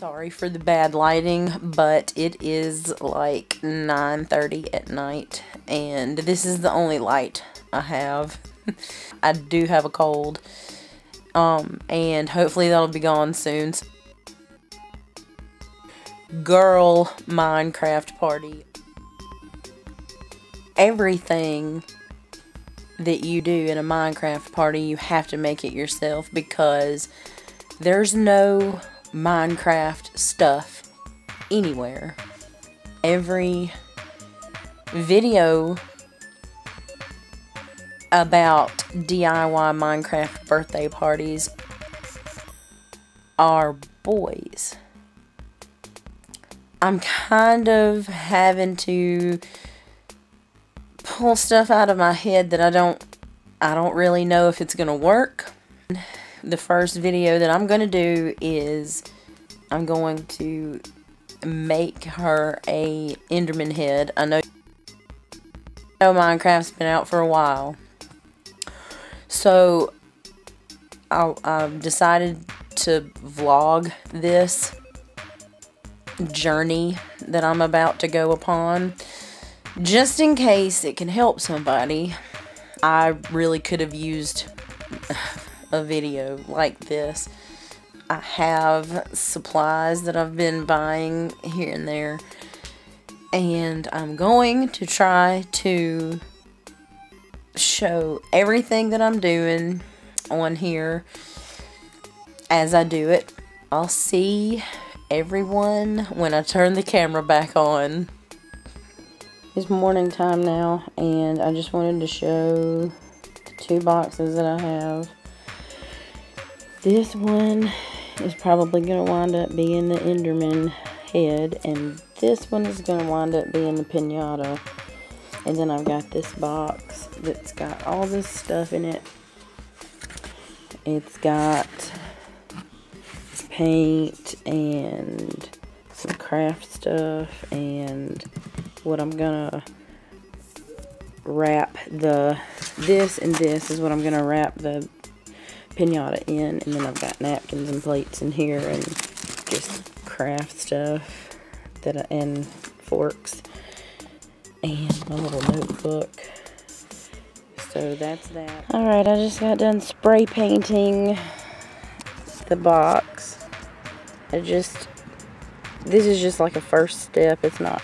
Sorry for the bad lighting, but it is like 9:30 at night, and this is the only light I have. I do have a cold, and hopefully that'll be gone soon. Girl Minecraft party. Everything that you do in a Minecraft party, you have to make it yourself, because there's no Minecraft stuff anywhere. Every video about DIY Minecraft birthday parties are boys. I'm kind of having to pull stuff out of my head that I don't really know if it's gonna work. The first video that I'm going to do is I'm going to make her a Enderman head. I know Minecraft's been out for a while, so I decided to vlog this journey that I'm about to go upon, just in case it can help somebody. I really could have used a video like this. I have supplies that I've been buying here and there, and I'm going to try to show everything that I'm doing on here as I do it. I'll see everyone when I turn the camera back on. It's morning time now, and I just wanted to show the 2 boxes that I have. This one is probably going to wind up being the Enderman head, and this one is going to wind up being the pinata. And then I've got this box that's got all this stuff in it. It's got paint and some craft stuff, and what I'm going to wrap this and this is what I'm going to wrap the pinata in. And then I've got napkins and plates in here, and just craft stuff and forks, and my little notebook. So that's that. Alright, I just got done spray painting the box. This is just like a first step. It's not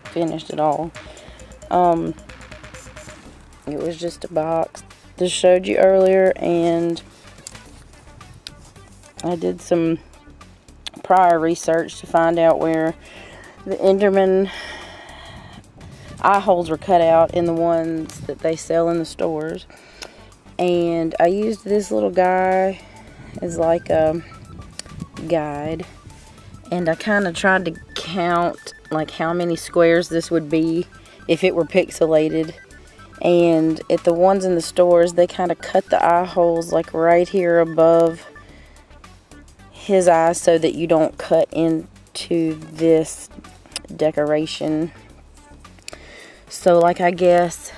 finished at all. It was just a box. Just showed you earlier, and I did some prior research to find out where the Enderman eye holes were cut out in the ones that they sell in the stores. And I used this little guy as like a guide, and I kind of tried to count like how many squares this would be if it were pixelated. And at the ones in the stores, they kind of cut the eye holes like right here above his eyes so that you don't cut into this decoration. So like, I guess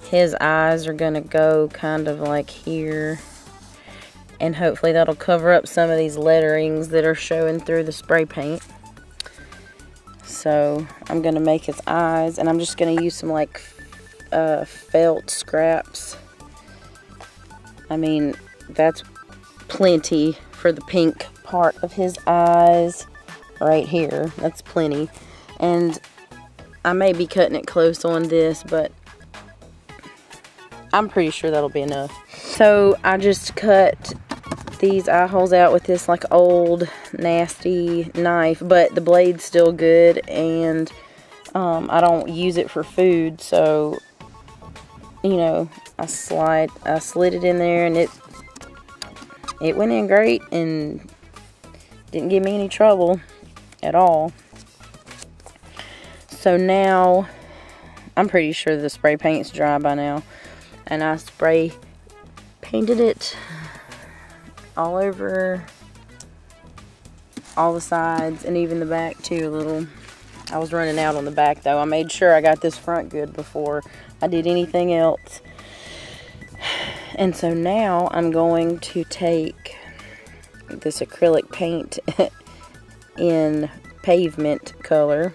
his eyes are gonna go kind of like here, and hopefully that'll cover up some of these letterings that are showing through the spray paint. So I'm gonna make his eyes, and I'm just gonna use some like felt scraps. I mean, that's plenty for the pink part of his eyes right here. That's plenty. And I may be cutting it close on this, but I'm pretty sure that'll be enough. So I just cut these eye holes out with this like old nasty knife, but the blade's still good, and I don't use it for food, so you know, I slid it in there, and it went in great and didn't give me any trouble at all. So now I'm pretty sure the spray paint's dry by now, and I spray painted it all over all the sides and even the back too a little. I was running out on the back though. I made sure I got this front good before I did anything else. And so now I'm going to take this acrylic paint in pavement color,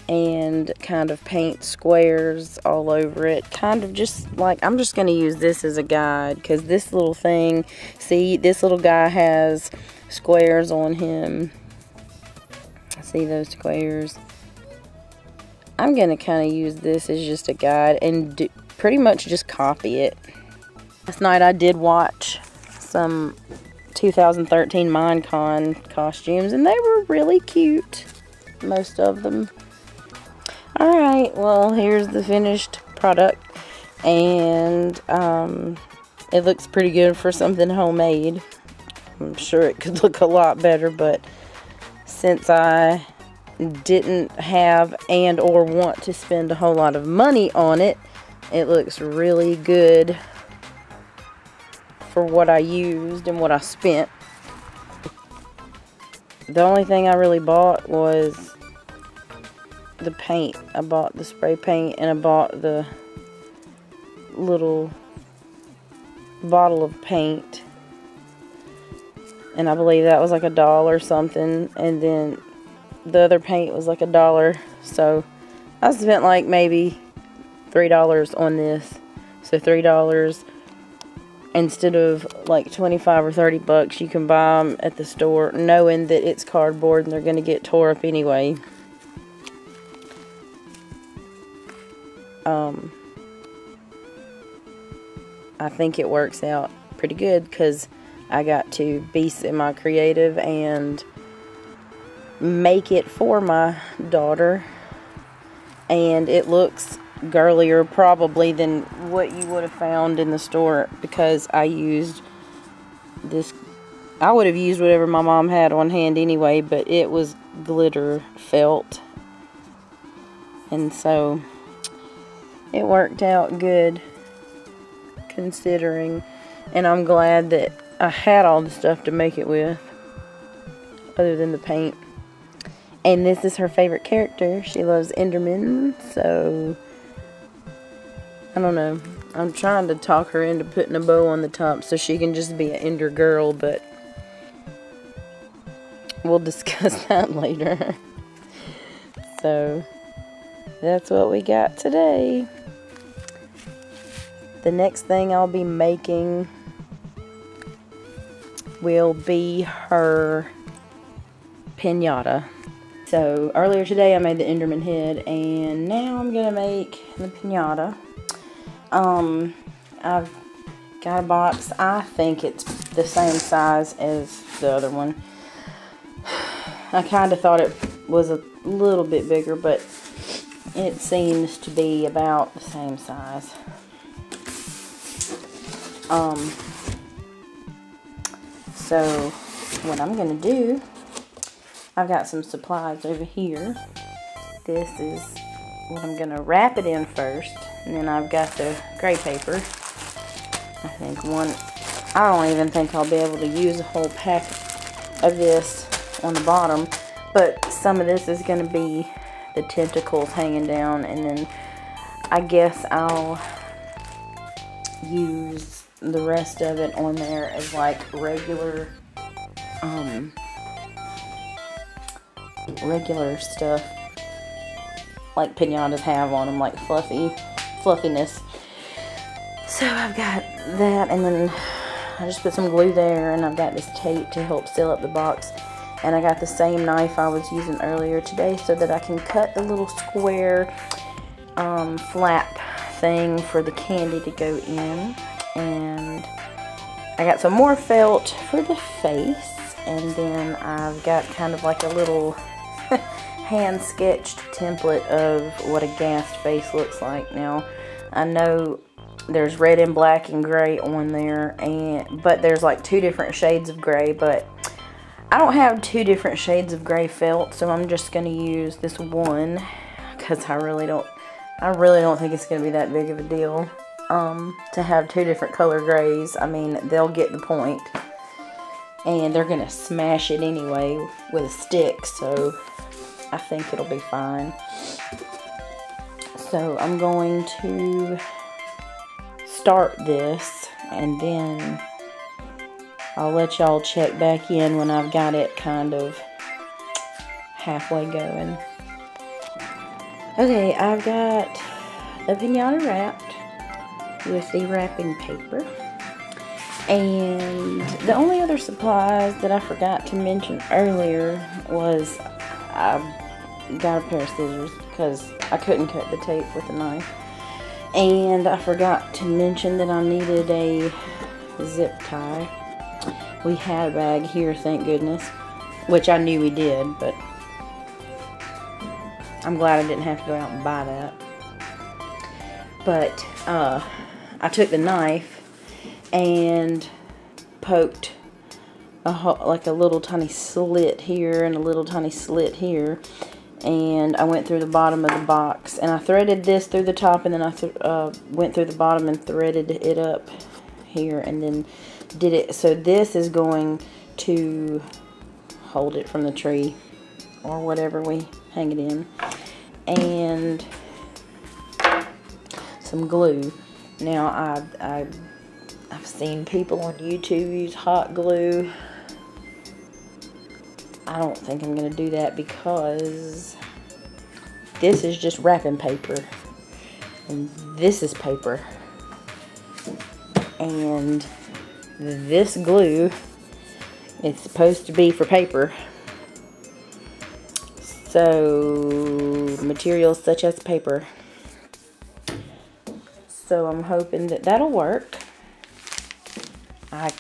and kind of paint squares all over it. Kind of just like, I'm just going to use this as a guide, because this little thing, see, this little guy has squares on him. See those squares? I'm going to kind of use this as just a guide and pretty much just copy it. Last night I did watch some 2013 Minecon costumes, and they were really cute, most of them. Alright, well, here's the finished product, and it looks pretty good for something homemade. I'm sure it could look a lot better, but since I didn't have and or want to spend a whole lot of money on it, it looks really good for what I used and what I spent. The only thing I really bought was the paint. I bought the spray paint, and I bought the little bottle of paint, and I believe that was like $1 or something, and then the other paint was like $1. So I spent like maybe $3 on this. So $3 instead of like 25 or 30 bucks. You can buy them at the store knowing that it's cardboard and they're going to get tore up anyway. I think it works out pretty good, because I got to be semi-creative and make it for my daughter, and it looks girlier probably than what you would have found in the store, because I used this. I would have used whatever my mom had on hand anyway, but it was glitter felt, and so it worked out good considering, and I'm glad that I had all the stuff to make it with other than the paint. And this is her favorite character. She loves Enderman, so I don't know. I'm trying to talk her into putting a bow on the top so she can just be an Ender girl, but we'll discuss that later. So that's what we got today. The next thing I'll be making will be her piñata. So earlier today I made the Enderman head, and now I'm gonna make the piñata. I've got a box. I think it's the same size as the other one. I kind of thought it was a little bit bigger, but it seems to be about the same size. So what I'm gonna do, I've got some supplies over here. This is what I'm gonna wrap it in first, and then I've got the gray paper. I think I don't even think I'll be able to use a whole pack of this on the bottom, but some of this is gonna be the tentacles hanging down, and then I guess I'll use the rest of it on there as like regular stuff like piñatas have on them, like fluffiness. So I've got that, and then I just put some glue there, and I've got this tape to help seal up the box, and I got the same knife I was using earlier today so that I can cut the little square flap thing for the candy to go in. And I got some more felt for the face, and then I've got kind of like a little hand-sketched template of what a gassed face looks like. Now, I know there's red and black and gray on there, but there's like 2 different shades of gray, but I don't have 2 different shades of gray felt, so I'm just going to use this one, because I really don't think it's going to be that big of a deal to have 2 different color grays. I mean, they'll get the point, and they're going to smash it anyway with a stick, so I think it'll be fine. So I'm going to start this, and then I'll let y'all check back in when I've got it kind of halfway going. Okay, I've got a piñata wrapped with the wrapping paper. And the only other supplies that I forgot to mention earlier was I got a pair of scissors because I couldn't cut the tape with a knife. And I forgot to mention that I needed a zip tie. We had a bag here, thank goodness, which I knew we did, but I'm glad I didn't have to go out and buy that. But I took the knife and poked like a little tiny slit here and a little tiny slit here, and I went through the bottom of the box, and I threaded this through the top, and then I went through the bottom and threaded it up here, and then did it. So this is going to hold it from the tree or whatever we hang it in, and some glue. Now I've seen people on YouTube use hot glue. I don't think I'm going to do that because this is just wrapping paper. And this is paper. And this glue is supposed to be for paper. So, materials such as paper. So I'm hoping that that'll work.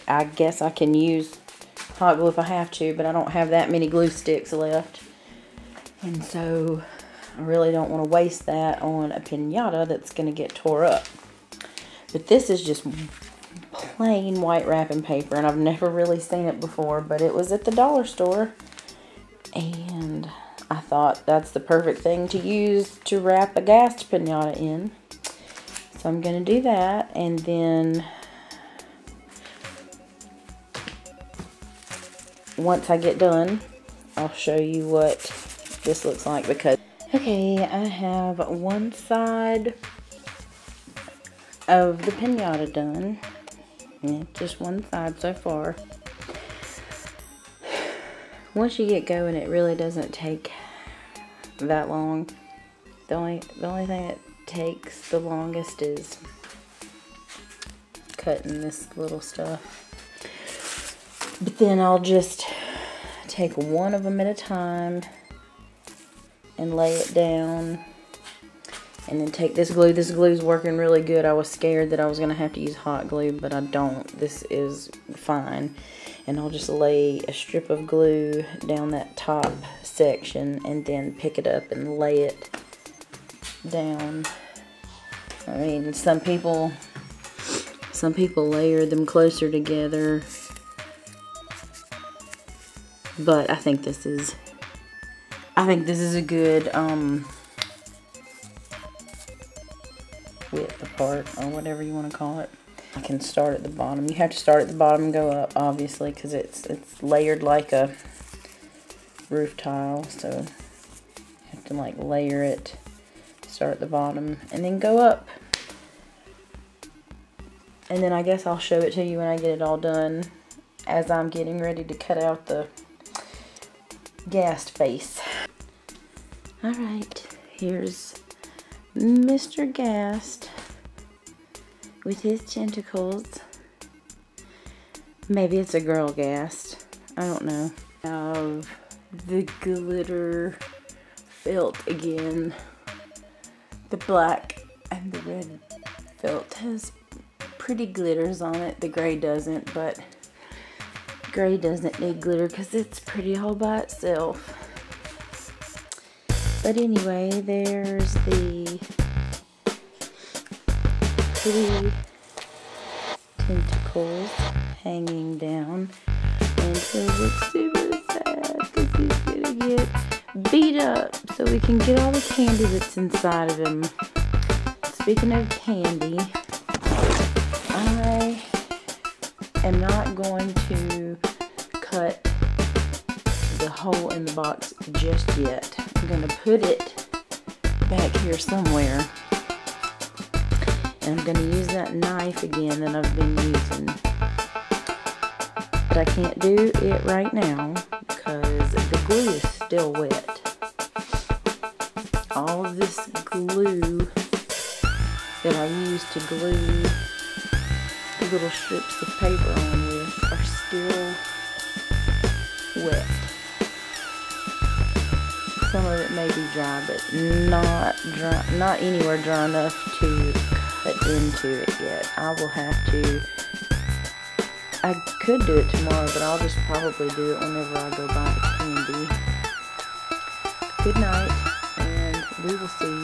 I guess I can use hot glue if I have to, but I don't have that many glue sticks left. And so I really don't want to waste that on a piñata that's going to get tore up. But this is just plain white wrapping paper, and I've never really seen it before, but it was at the dollar store. And I thought that's the perfect thing to use to wrap a gassed piñata in. So I'm going to do that, and then once I get done, I'll show you what this looks like. Because, okay, I have one side of the piñata done. Yeah, just one side so far. Once you get going, it really doesn't take that long. The only thing that takes the longest is cutting this little stuff. But then I'll just take one of them at a time and lay it down, and then take this glue. This glue's working really good. I was scared that I was going to have to use hot glue, but I don't. This is fine. And I'll just lay a strip of glue down that top section, and then pick it up and lay it down. I mean, some people layer them closer together, but I think this is a good width apart, or whatever you want to call it. I can start at the bottom. You have to start at the bottom and go up, obviously, because it's layered like a roof tile. So you have to like layer it, start at the bottom, and then go up. And then I guess I'll show it to you when I get it all done, as I'm getting ready to cut out the gassed face. Alright, here's Mr. Gassed with his tentacles. Maybe it's a girl gassed. I don't know. Of the glitter felt again. The black and the red felt has pretty glitters on it. The gray doesn't, but gray doesn't need glitter because it's pretty all by itself. But anyway, there's the pretty tentacles hanging down. And so it's super sad because he's gonna get beat up so we can get all the candy that's inside of him. Speaking of candy, I am not going to cut the hole in the box just yet. I'm going to put it back here somewhere, and I'm going to use that knife again that I've been using but I can't do it right now because the glue is still wet. All of this glue that I used to glue the little strips of paper on with are still wet. Some of it may be dry, but not anywhere dry enough to cut into it yet. I will have to. I could do it tomorrow, but I'll just probably do it whenever I go buy the candy. Good night, and we will see